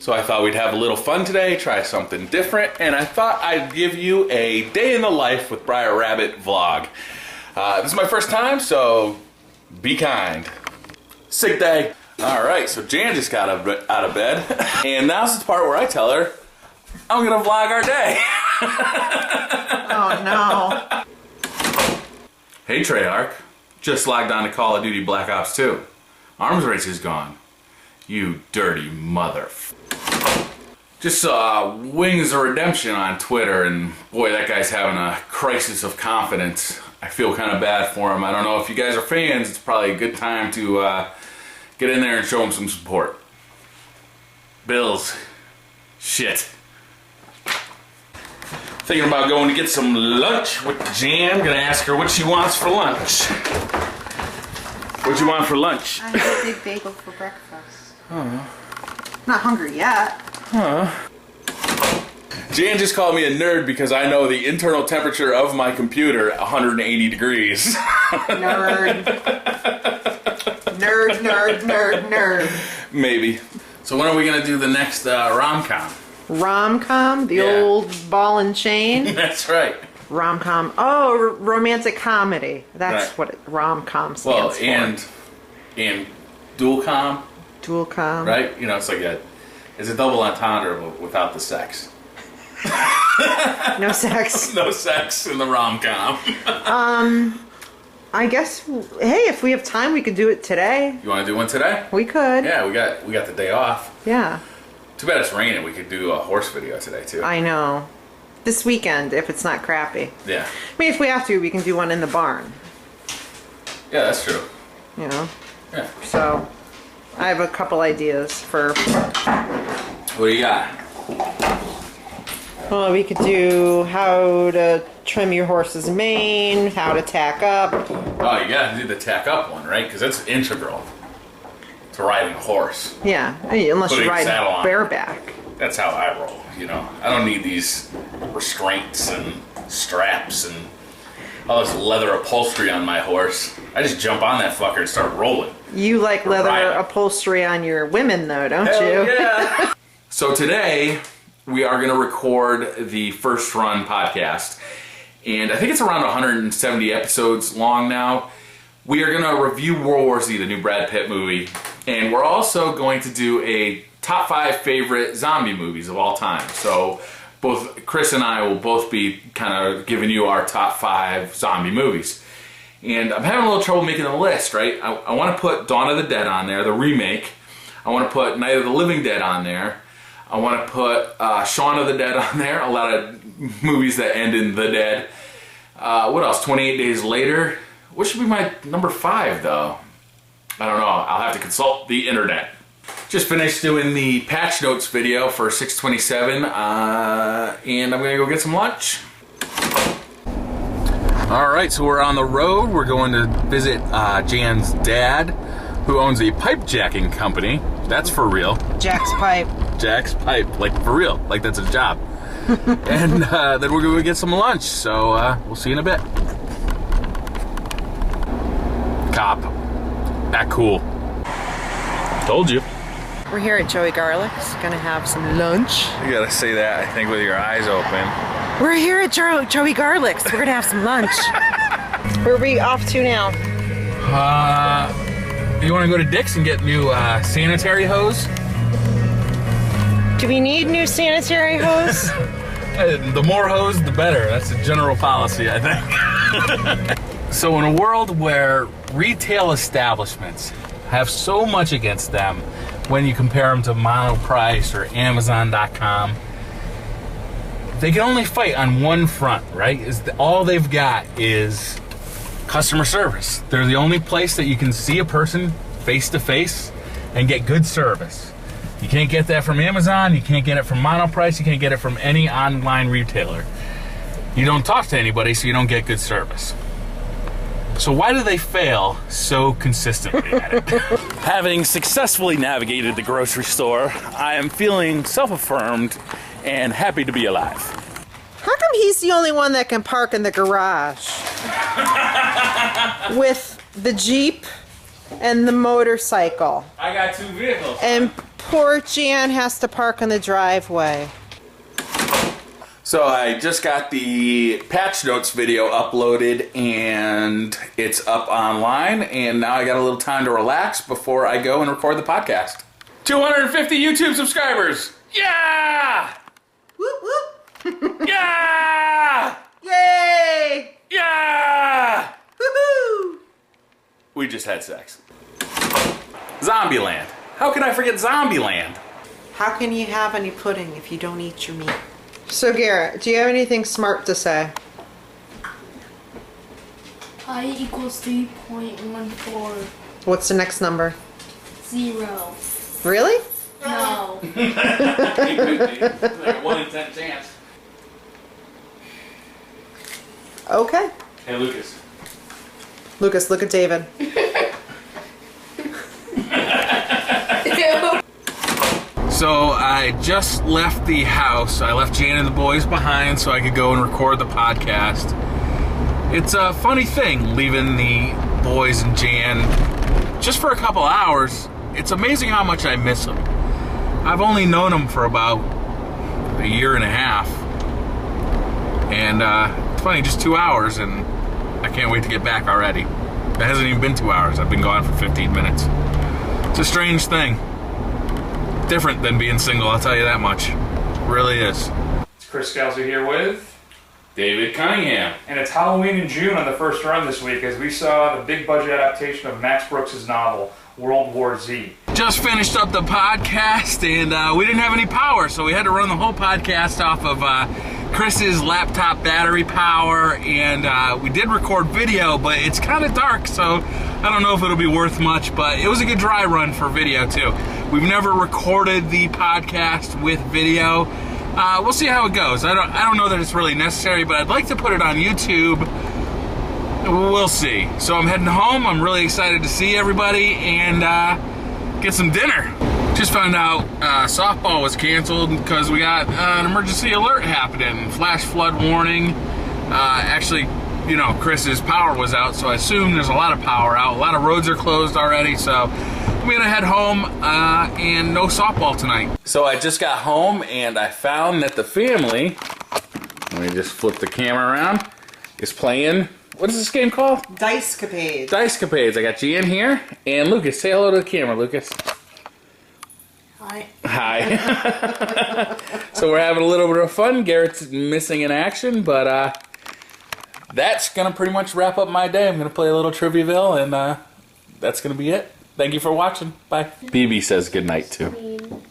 So I thought we'd have a little fun today, try something different, and I thought I'd give you a day in the life with BriarRabbit vlog. This is my first time, so be kind. Sick day. Alright, so Jan just got out of bed, and now's the part where I tell her I'm gonna vlog our day. Oh no. Hey Treyarch, just logged on to Call of Duty Black Ops 2. Arms race is gone. You dirty mother. Just saw Wings of Redemption on Twitter, and boy, that guy's having a crisis of confidence. I feel kind of bad for him. I don't know if you guys are fans, it's probably a good time to get in there and show him some support. Bills. Shit. Thinking about going to get some lunch with Jan. Gonna ask her what she wants for lunch. What you want for lunch? I had a big bagel for breakfast. Not hungry yet. Jan just called me a nerd because I know the internal temperature of my computer, 180 degrees. Nerd. Nerd, nerd, nerd, nerd. Maybe. So when are we gonna do the next rom-com? Rom-com? The old ball and chain? That's right. Rom-com. Oh, romantic comedy. That's Right. what rom-com stands for. and dual-com, Dual-com. right? You know, it's like it's a double entendre without the sex. No sex. No sex in the rom-com. I guess, hey, if we have time, we could do it today. You want to do one today? We could. Yeah, we got the day off. Yeah. Too bad it's raining. We could do a horse video today too. I know. This weekend, if it's not crappy. Yeah. I mean, if we have to, we can do one in the barn. Yeah, that's true. You know? Yeah. So, I have a couple ideas for... What do you got? Well, we could do how to trim your horse's mane, how to tack up. Oh, you gotta do the tack up one, right? Because that's integral to riding a horse. Yeah, I mean, unless Putting you a ride saddle on. bareback. That's how I roll, you know. I don't need these restraints and straps and all this leather upholstery on my horse. I just jump on that fucker and start rolling. You like leather riding. upholstery on your women, though, don't Hell you? yeah. So today, we are going to record the First Run podcast. And I think it's around 170 episodes long now. We are going to review World War Z, the new Brad Pitt movie. And we're also going to do a top 5 favorite zombie movies of all time. So both Chris and I will both be kind of giving you our top 5 zombie movies. And I'm having a little trouble making a list, right? I want to put Dawn of the Dead on there, the remake. I want to put Night of the Living Dead on there. I want to put Shaun of the Dead on there. A lot of movies that end in the dead. What else? 28 Days Later. What should be my number 5, though? I don't know. I'll have to consult the internet. Just finished doing the patch notes video for 627, and I'm gonna go get some lunch. All right, so we're on the road. We're going to visit Jan's dad, who owns a pipe jacking company. That's for real. Jack's Pipe. Jack's Pipe, like for real, like that's a job. And then we're gonna get some lunch. So we'll see you in a bit. Cop. Act cool. Told you. We're here at Joey Garlic's, gonna have some lunch. You gotta say that, I think, with your eyes open. We're here at Joey Garlic's. We're gonna have some lunch. Where are we off to now? You wanna go to Dick's and get new sanitary hose? Do we need new sanitary hose? The more hose, the better. That's the general policy, I think. So in a world where retail establishments have so much against them when you compare them to Monoprice or Amazon.com, they can only fight on one front, right? All they've got is customer service. They're the only place that you can see a person face to face and get good service. You can't get that from Amazon, you can't get it from Monoprice, you can't get it from any online retailer. You don't talk to anybody, so you don't get good service. So why do they fail so consistently at it? Having successfully navigated the grocery store, I am feeling self-affirmed and happy to be alive. How come he's the only one that can park in the garage? With the Jeep and the motorcycle. I got 2 vehicles. And Poor Jan has to park in the driveway. So I just got the patch notes video uploaded and it's up online, and now I got a little time to relax before I go and record the podcast. 250 YouTube subscribers! Yeah! Whoop whoop! Yeah! Yay! Yeah! Woohoo! We just had sex. Zombieland. How can I forget Zombieland? How can you have any pudding if you don't eat your meat? So Garrett, do you have anything smart to say? I equals 3.14. What's the next number? 0. Really? No. It could be. Like a 1 in 10 chance. Okay. Hey, Lucas. Lucas, look at David. So I just left the house. I left Jan and the boys behind so I could go and record the podcast. It's a funny thing leaving the boys and Jan just for a couple hours. It's amazing how much I miss them. I've only known them for about a year and a half. And it's funny, just 2 hours, and I can't wait to get back already. It hasn't even been 2 hours. I've been gone for 15 minutes. It's a strange thing. Different than being single, I'll tell you that much. It really is. It's Chris Scalzi here with, David Cunningham. and it's Halloween in June on the first run this week as we saw the big budget adaptation of Max Brooks' novel, World War Z. Just finished up the podcast, and we didn't have any power, so we had to run the whole podcast off of Chris's laptop battery power, and we did record video, but it's kind of dark, so I don't know if it'll be worth much, but it was a good dry run for video too. We've never recorded the podcast with video. We'll see how it goes. I don't know that it's really necessary, but I'd like to put it on YouTube. We'll see. So I'm heading home. I'm really excited to see everybody and get some dinner. Just found out softball was canceled because we got an emergency alert happening. Flash flood warning. Actually, you know, Chris's power was out, so I assume there's a lot of power out. A lot of roads are closed already, so I'm gonna head home and no softball tonight. So I just got home and I found that the family, let me just flip the camera around, is playing, what is this game called? Dicecapades. Dicecapades. I got Gian here and Lucas. Say hello to the camera, Lucas. Hi. Hi. So we're having a little bit of fun. Garrett's missing in action, but that's going to pretty much wrap up my day. I'm going to play a little Triviaville, and that's going to be it. Thank you for watching. Bye. BB says goodnight, too.